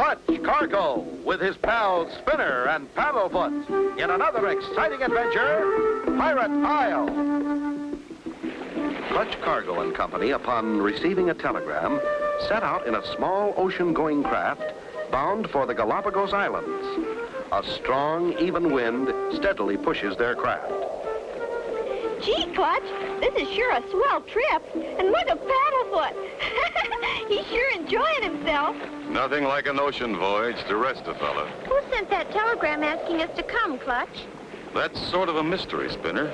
Clutch Cargo with his pals Spinner and Paddlefoot in another exciting adventure, Pirate Isle. Clutch Cargo and Company, upon receiving a telegram, set out in a small ocean-going craft bound for the Galapagos Islands. A strong, even wind steadily pushes their craft. Gee, Clutch, this is sure a swell trip. And look at Paddlefoot. He's sure enjoying himself. Nothing like an ocean voyage to rest a fella. Who sent that telegram asking us to come, Clutch? That's sort of a mystery, Spinner.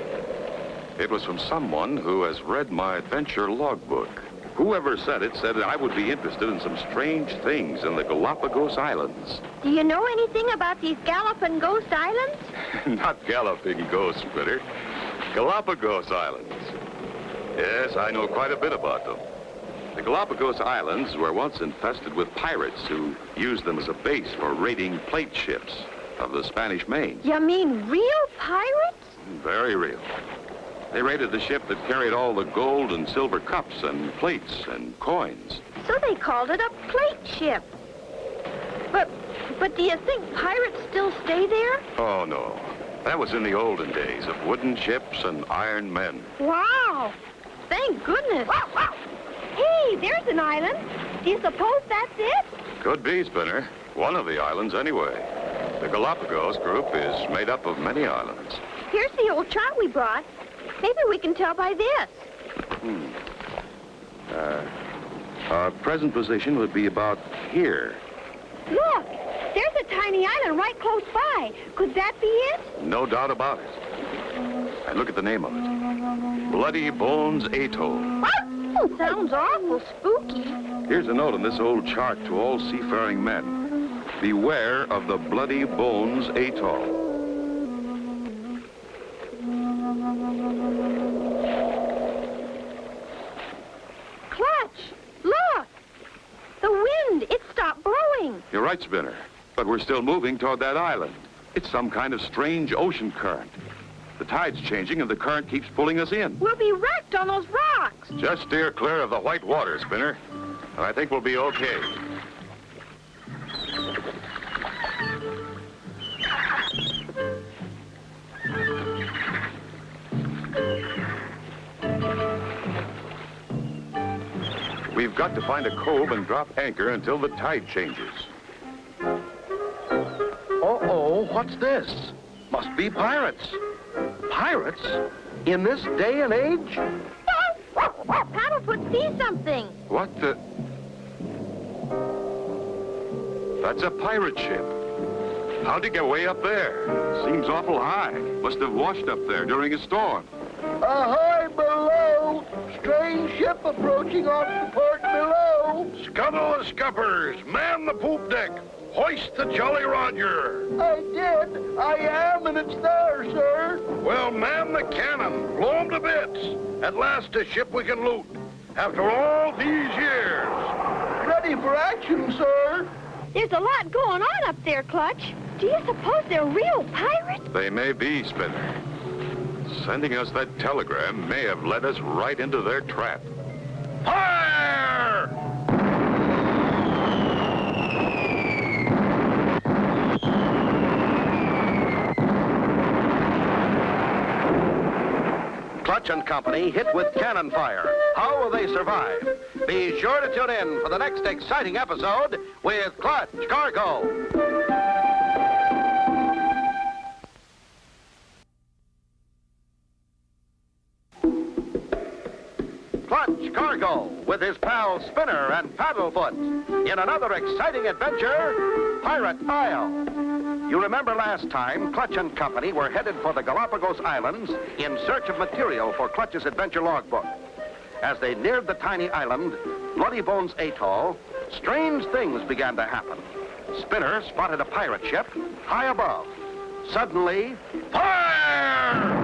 It was from someone who has read my adventure logbook. Whoever said it said I would be interested in some strange things in the Galapagos Islands. Do you know anything about these Galloping Ghost Islands? Not Galloping Ghost, Spinner. Galapagos Islands. Yes, I know quite a bit about them. The Galapagos Islands were once infested with pirates who used them as a base for raiding plate ships of the Spanish Main. You mean real pirates? Very real. They raided the ship that carried all the gold and silver cups and plates and coins. So they called it a plate ship. But do you think pirates still stay there? Oh, no. That was in the olden days of wooden ships and iron men. Wow! Thank goodness. Hey, there's an island. Do you suppose that's it? Could be, Spinner. One of the islands, anyway. The Galapagos group is made up of many islands. Here's the old chart we brought. Maybe we can tell by this. Our present position would be about here. Look, there's a tiny island right close by. Could that be it? No doubt about it. And look at the name of it. Bloody Bones Atoll. Sounds awful spooky. Here's a note on this old chart to all seafaring men. Beware of the Bloody Bones Atoll. Clutch, look! The wind, it stopped blowing. You're right, Spinner. But we're still moving toward that island. It's some kind of strange ocean current. The tide's changing and the current keeps pulling us in. We'll be wrecked on those rocks. Just steer clear of the white water, Spinner. I think we'll be okay. We've got to find a cove and drop anchor until the tide changes. Uh-oh, what's this? Must be pirates. Pirates? In this day and age? Paddlefoot sees something. What the... That's a pirate ship. How'd he get way up there? Seems awful high. Must have washed up there during a storm. Ahoy below! Strange ship approaching off the port below. Scuttle the scuppers! Man the poop deck! Hoist the Jolly Roger! I did. I am, and it's there, sir. Well, man the cannon! Blow 'em to bits! At last a ship we can loot. After all these years. Ready for action, sir. There's a lot going on up there, Clutch. Do you suppose they're real pirates? They may be, Spinner. Sending us that telegram may have led us right into their trap. Fire! Clutch and Company hit with cannon fire. How will they survive? Be sure to tune in for the next exciting episode with Clutch Cargo. Clutch Cargo with his pals Spinner and Paddlefoot in another exciting adventure, Pirate Isle. You remember last time, Clutch and Company were headed for the Galapagos Islands in search of material for Clutch's adventure logbook. As they neared the tiny island, Bloody Bones Atoll, strange things began to happen. Spinner spotted a pirate ship high above. Suddenly, fire!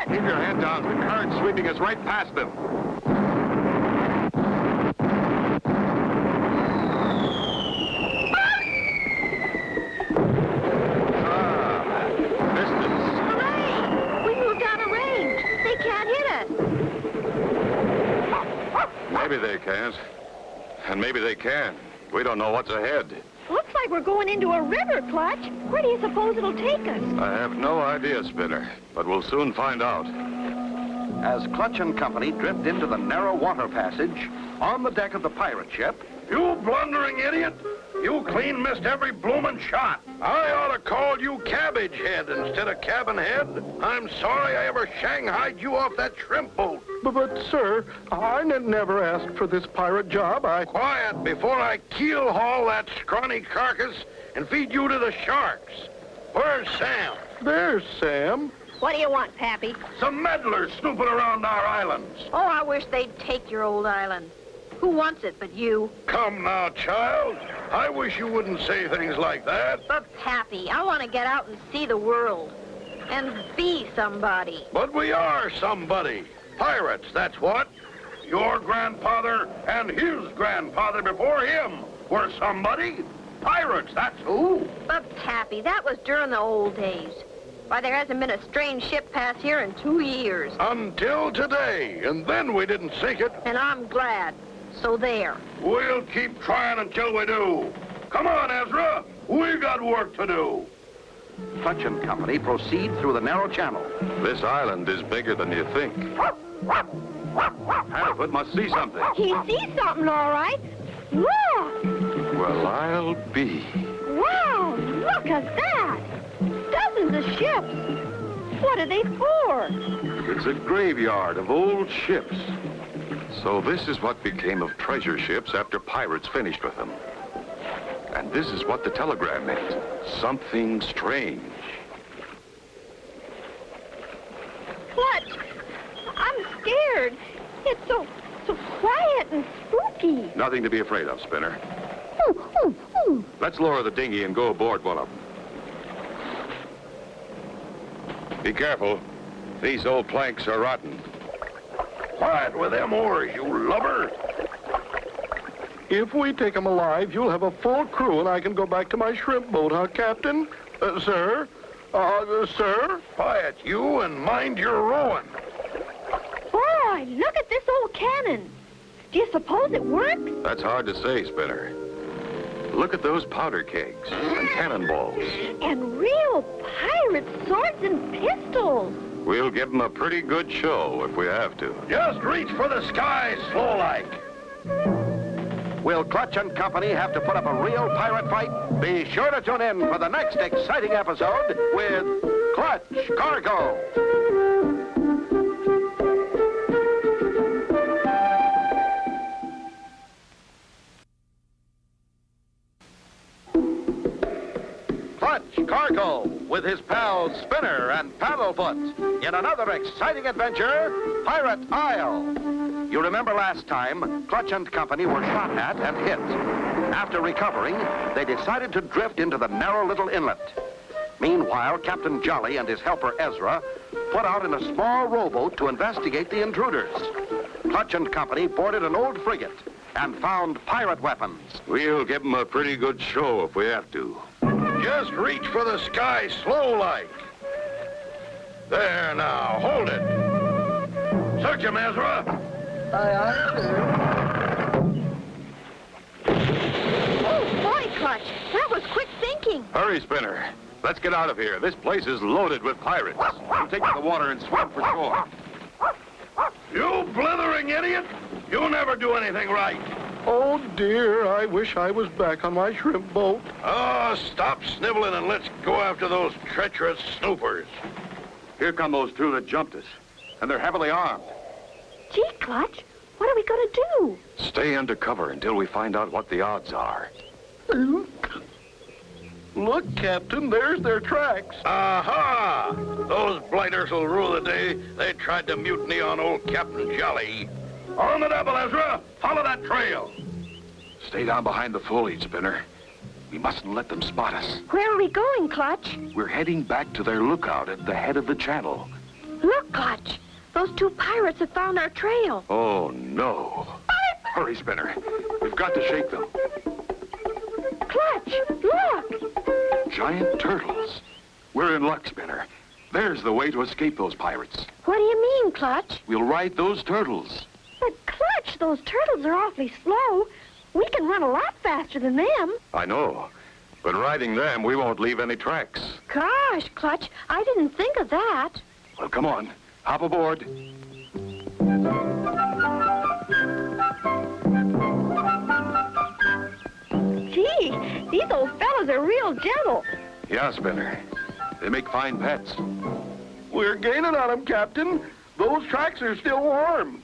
Keep your head down. The current's sweeping us right past them. Hooray! can't. And maybe they can. We don't know what's ahead. Looks like we're going into a river, Clutch. Where do you suppose it'll take us? I have no idea, Spinner, but we'll soon find out. As Clutch and company drift into the narrow water passage on the deck of the pirate ship, You blundering idiot! You clean missed every bloomin' shot. I ought to call you Cabbage Head instead of Cabin Head. I'm sorry I ever shanghaied you off that shrimp boat. But sir, I never asked for this pirate job. Quiet before I keel haul that scrawny carcass and feed you to the sharks. Where's Sam? There's Sam. What do you want, Pappy? Some meddlers snooping around our islands. Oh, I wish they'd take your old island. Who wants it but you? Come now, child. I wish you wouldn't say things like that. But, Pappy, I want to get out and see the world. And be somebody. But we are somebody. Pirates, that's what. Your grandfather and his grandfather before him were somebody. Pirates, that's who. But, Pappy, that was during the old days. Why, there hasn't been a strange ship pass here in 2 years. Until today, and then we didn't sink it. And I'm glad. So there. We'll keep trying until we do. Come on, Ezra. We got work to do. Clutch and company proceed through the narrow channel. This island is bigger than you think. Paddlefoot must see something. He sees something, all right. Look! Well, I'll be. Wow! Look at that! Dozens of ships. What are they for? It's a graveyard of old ships. So this is what became of treasure ships after pirates finished with them. And this is what the telegram meant. Something strange. Clutch! I'm scared. It's so quiet and spooky. Nothing to be afraid of, Spinner. Ooh, ooh, ooh. Let's lower the dinghy and go aboard one of them. Be careful. These old planks are rotten. Quiet with them oars, you lubber. If we take him alive, you'll have a full crew and I can go back to my shrimp boat, huh, Captain? Sir? Sir? Quiet, you, and mind your rowing. Boy, look at this old cannon. Do you suppose it works? That's hard to say, Spinner. Look at those powder kegs and cannonballs. And real pirate swords and pistols. We'll give them a pretty good show if we have to. Just reach for the sky slow-like. Will Clutch and company have to put up a real pirate fight? Be sure to tune in for the next exciting episode with Clutch Cargo. Clutch Cargo with his pals Spinner and Paddlefoot in another exciting adventure, Pirate Isle. You remember last time, Clutch and company were shot at and hit. After recovering, they decided to drift into the narrow little inlet. Meanwhile, Captain Jolly and his helper Ezra put out in a small rowboat to investigate the intruders. Clutch and company boarded an old frigate and found pirate weapons. We'll give them a pretty good show if we have to. Just reach for the sky slow-like. There now, hold it. Search him, Ezra. Oh, boy, Clutch. That was quick thinking. Hurry, Spinner. Let's get out of here. This place is loaded with pirates. We'll take to the water and swim for shore. You blithering idiot. You'll never do anything right. Oh, dear, I wish I was back on my shrimp boat. Oh, stop sniveling and let's go after those treacherous snoopers. Here come those two that jumped us, and they're heavily armed. Gee, Clutch, what are we going to do? Stay under cover until we find out what the odds are. Look, Captain, there's their tracks. Aha! Those blighters will rue the day they tried to mutiny on old Captain Jolly. On the double, Ezra. Follow that trail. Stay down behind the foliage, Spinner. We mustn't let them spot us. Where are we going, Clutch? We're heading back to their lookout at the head of the channel. Look, Clutch. Those two pirates have found our trail. Oh, no. Hurry, Spinner. We've got to shake them. Clutch, look. Giant turtles. We're in luck, Spinner. There's the way to escape those pirates. What do you mean, Clutch? We'll ride those turtles. But, Clutch, those turtles are awfully slow. We can run a lot faster than them. I know. But riding them, we won't leave any tracks. Gosh, Clutch, I didn't think of that. Well, come on. Hop aboard. Gee, these old fellas are real gentle. Yeah, Spinner. They make fine pets. We're gaining on them, Captain. Those tracks are still warm.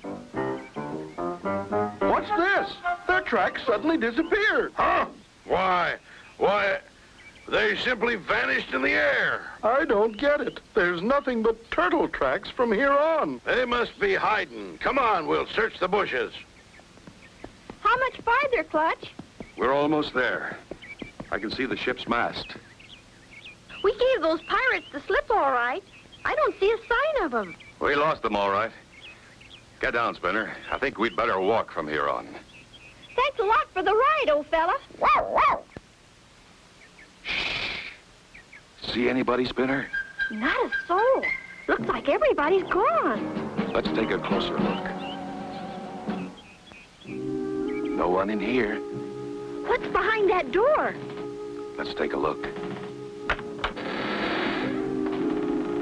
What's this? Their tracks suddenly disappeared. Huh? Why, they simply vanished in the air. I don't get it. There's nothing but turtle tracks from here on. They must be hiding. Come on, we'll search the bushes. How much farther, Clutch? We're almost there. I can see the ship's mast. We gave those pirates the slip all right. I don't see a sign of them. We lost them, all right. Get down, Spinner. I think we'd better walk from here on. Thanks a lot for the ride, old fella. Wow, wow. See anybody, Spinner? Not a soul. Looks like everybody's gone. Let's take a closer look. No one in here. What's behind that door? Let's take a look.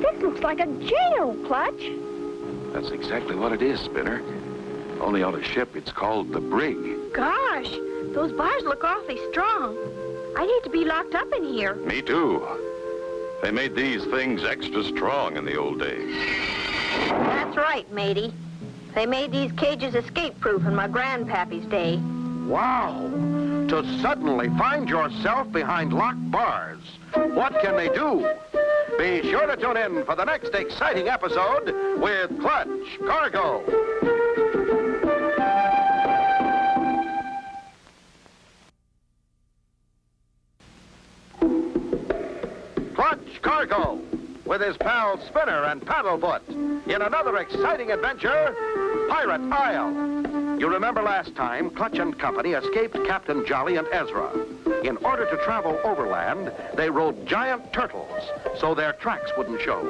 This looks like a jail, Clutch. That's exactly what it is, Spinner. Only on a ship, it's called the brig. Gosh, those bars look awfully strong. I'd hate to be locked up in here. Me too. They made these things extra strong in the old days. That's right, matey. They made these cages escape-proof in my grandpappy's day. Wow! To suddenly find yourself behind locked bars. What can they do? Be sure to tune in for the next exciting episode with Clutch Cargo. Clutch Cargo with his pals Spinner and Paddlefoot in another exciting adventure, Pirate Isle. You remember last time, Clutch and Company escaped Captain Jolly and Ezra. In order to travel overland, they rode giant turtles so their tracks wouldn't show.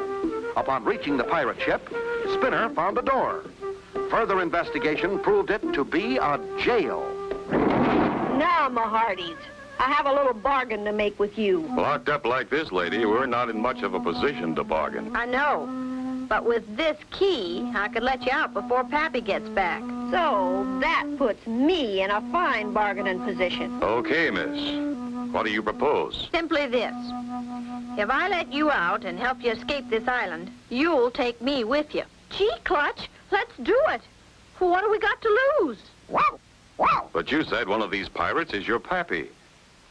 Upon reaching the pirate ship, Spinner found a door. Further investigation proved it to be a jail. Now, my hearties, I have a little bargain to make with you. Locked up like this, lady, we're not in much of a position to bargain. I know, but with this key, I could let you out before Pappy gets back. So that puts me in a fine bargaining position. Okay, miss. What do you propose? Simply this. If I let you out and help you escape this island, you'll take me with you. Gee, Clutch, let's do it. What do we got to lose? Wow, wow. But you said one of these pirates is your pappy.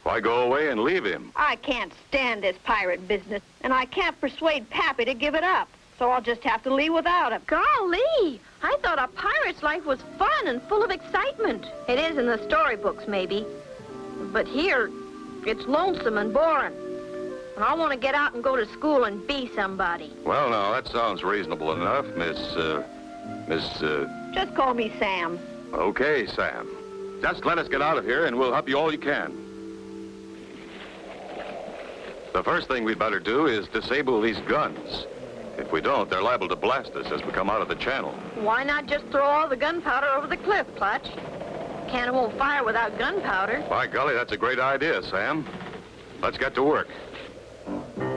Why go away and leave him? I can't stand this pirate business, and I can't persuade Pappy to give it up. So I'll just have to leave without him. Golly! I thought a pirate's life was fun and full of excitement. It is in the storybooks, maybe. But here, it's lonesome and boring. And I want to get out and go to school and be somebody. Well, now, that sounds reasonable enough, Miss... Just call me Sam. Okay, Sam. Just let us get out of here, and we'll help you all you can. The first thing we'd better do is disable these guns. If we don't, they're liable to blast us as we come out of the channel. Why not just throw all the gunpowder over the cliff, Clutch? Cannon won't fire without gunpowder. By golly, that's a great idea, Sam. Let's get to work.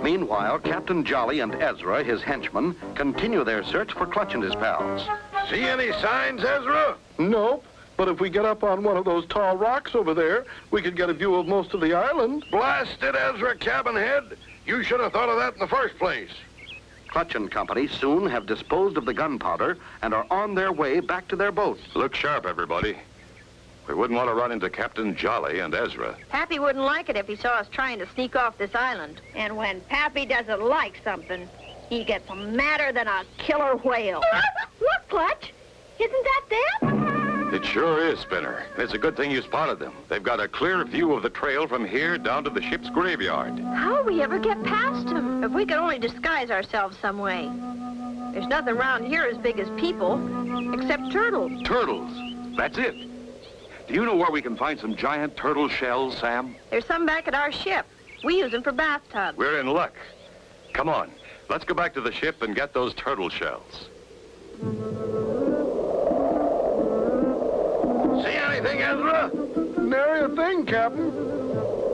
Meanwhile, Captain Jolly and Ezra, his henchmen, continue their search for Clutch and his pals. See any signs, Ezra? Nope. But if we get up on one of those tall rocks over there, we could get a view of most of the island. Blasted Ezra, cabin head. You should have thought of that in the first place. Clutch and Company soon have disposed of the gunpowder and are on their way back to their boat. Look sharp, everybody. We wouldn't want to run into Captain Jolly and Ezra. Pappy wouldn't like it if he saw us trying to sneak off this island. And when Pappy doesn't like something, he gets madder than a killer whale. Look, Clutch! Isn't that them? It sure is, Spinner. It's a good thing you spotted them. They've got a clear view of the trail from here down to the ship's graveyard. How'll we ever get past them? If we could only disguise ourselves some way. There's nothing around here as big as people, except turtles. Turtles? That's it. Do you know where we can find some giant turtle shells, Sam? There's some back at our ship. We use them for bathtubs. We're in luck. Come on. Let's go back to the ship and get those turtle shells. Look, Clutch. Isn't that them? It sure is, Spinner. It's a good thing you spotted them. They've got a clear view of the trail from here down to the ship's graveyard. How we ever get past them? If we could only disguise ourselves some way. There's nothing around here as big as people, except turtles. Turtles? That's it. Do you know where we can find some giant turtle shells? We're in luck. Come on. Let's go back to the ship and get those turtle shells. anything, Ezra? Nary a thing, Captain.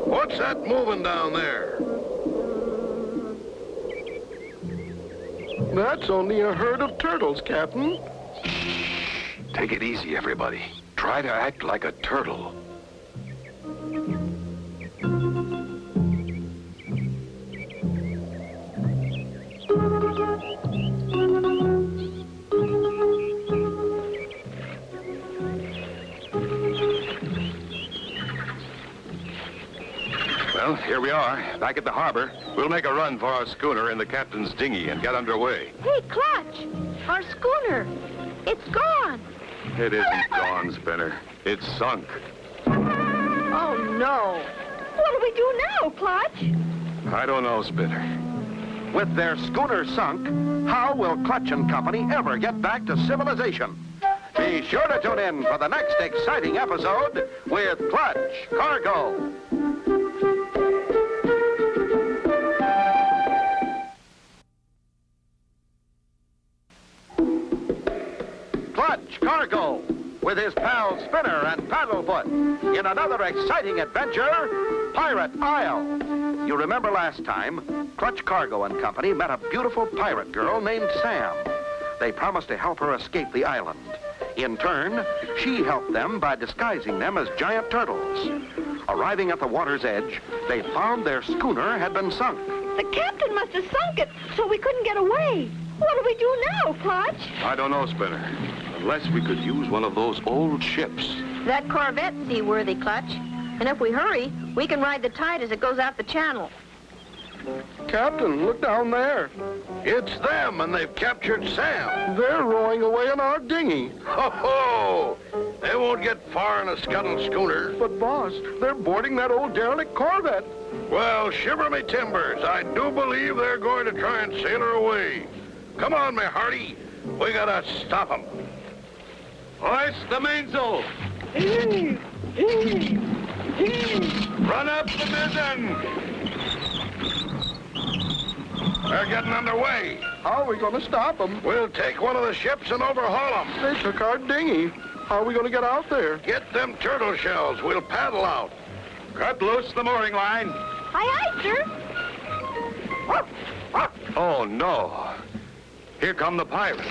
What's that moving down there? That's only a herd of turtles, Captain. Take it easy, everybody. Try to act like a turtle. Well, here we are, back at the harbor. We'll make a run for our schooner in the captain's dinghy and get underway. Hey, Clutch, our schooner. It's gone. It isn't gone, Spinner. It's sunk. Oh, no. What do we do now, Clutch? I don't know, Spinner. With their schooner sunk, how will Clutch and Company ever get back to civilization? Be sure to tune in for the next exciting episode with Clutch Cargo. Clutch Cargo with his pals Spinner and Paddlefoot in another exciting adventure, Pirate Isle. You remember last time, Clutch Cargo and Company met a beautiful pirate girl named Sam. They promised to help her escape the island. In turn, she helped them by disguising them as giant turtles. Arriving at the water's edge, they found their schooner had been sunk. The captain must have sunk it, so we couldn't get away. What do we do now, Clutch? I don't know, Spinner. Unless we could use one of those old ships. That Corvette's seaworthy, Clutch. And if we hurry, we can ride the tide as it goes out the channel. Captain, look down there. It's them, and they've captured Sam. They're rowing away in our dinghy. Ho-ho! They won't get far in a scuttled schooner. But, boss, they're boarding that old derelict Corvette. Well, shiver me timbers. I do believe they're going to try and sail her away. Come on, me hearty. We gotta stop them. Hoist the mainsail. Run up the mizzen. They're getting underway. How are we going to stop them? We'll take one of the ships and overhaul them. They took our dinghy. How are we going to get out there? Get them turtle shells. We'll paddle out. Cut loose the mooring line. Aye, aye, sir. Oh, no. Here come the pirates.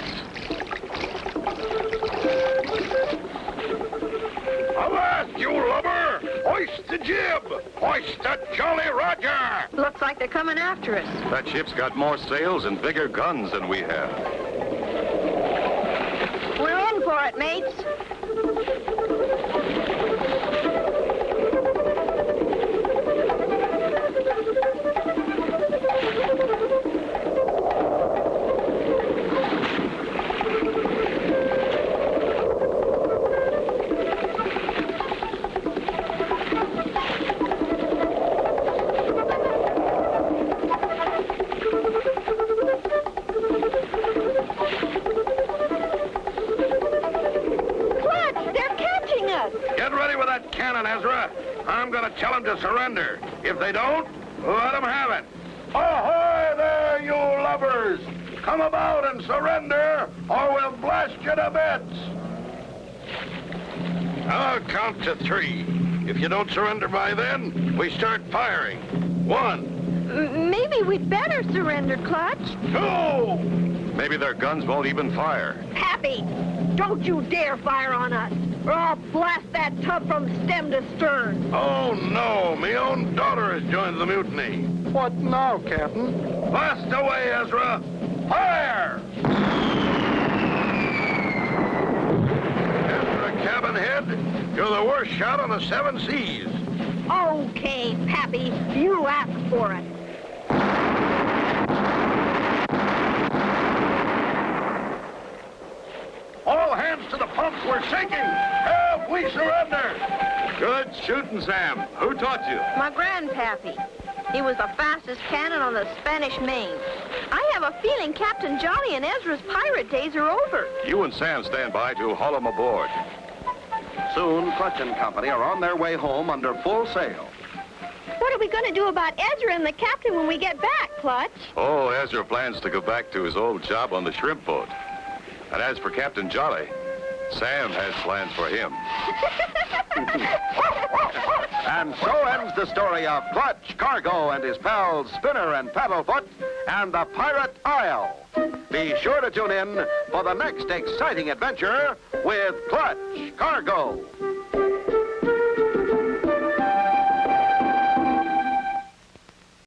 Avast, you lubber! Hoist the jib! Hoist the Jolly Roger! Looks like they're coming after us. That ship's got more sails and bigger guns than we have. We're in for it, mates. I'm going to tell them to surrender. If they don't, let them have it. Ahoy there, you lubbers! Come about and surrender, or we'll blast you to bits. I'll count to 3. If you don't surrender by then, we start firing. 1. Maybe we'd better surrender, Clutch. 2. Maybe their guns won't even fire. Pappy, don't you dare fire on us, or I'll blast that tub from stem to stern. Oh, no. Me own daughter has joined the mutiny. What now, Captain? Blast away, Ezra. Fire! Ezra Cabin Head, you're the worst shot on the 7 seas. Okay, Pappy, you asked for it. All hands to the pumps, we're sinking. Help, we surrender. Good shooting, Sam. Who taught you? My grandpappy. He was the fastest cannon on the Spanish Main. I have a feeling Captain Jolly and Ezra's pirate days are over. You and Sam stand by to haul them aboard. Soon, Clutch and Company are on their way home under full sail. What are we going to do about Ezra and the captain when we get back, Clutch? Oh, Ezra plans to go back to his old job on the shrimp boat. And as for Captain Jolly, Sam has plans for him. And so ends the story of Clutch, Cargo, and his pals Spinner and Paddlefoot and the Pirate Isle. Be sure to tune in for the next exciting adventure with Clutch, Cargo.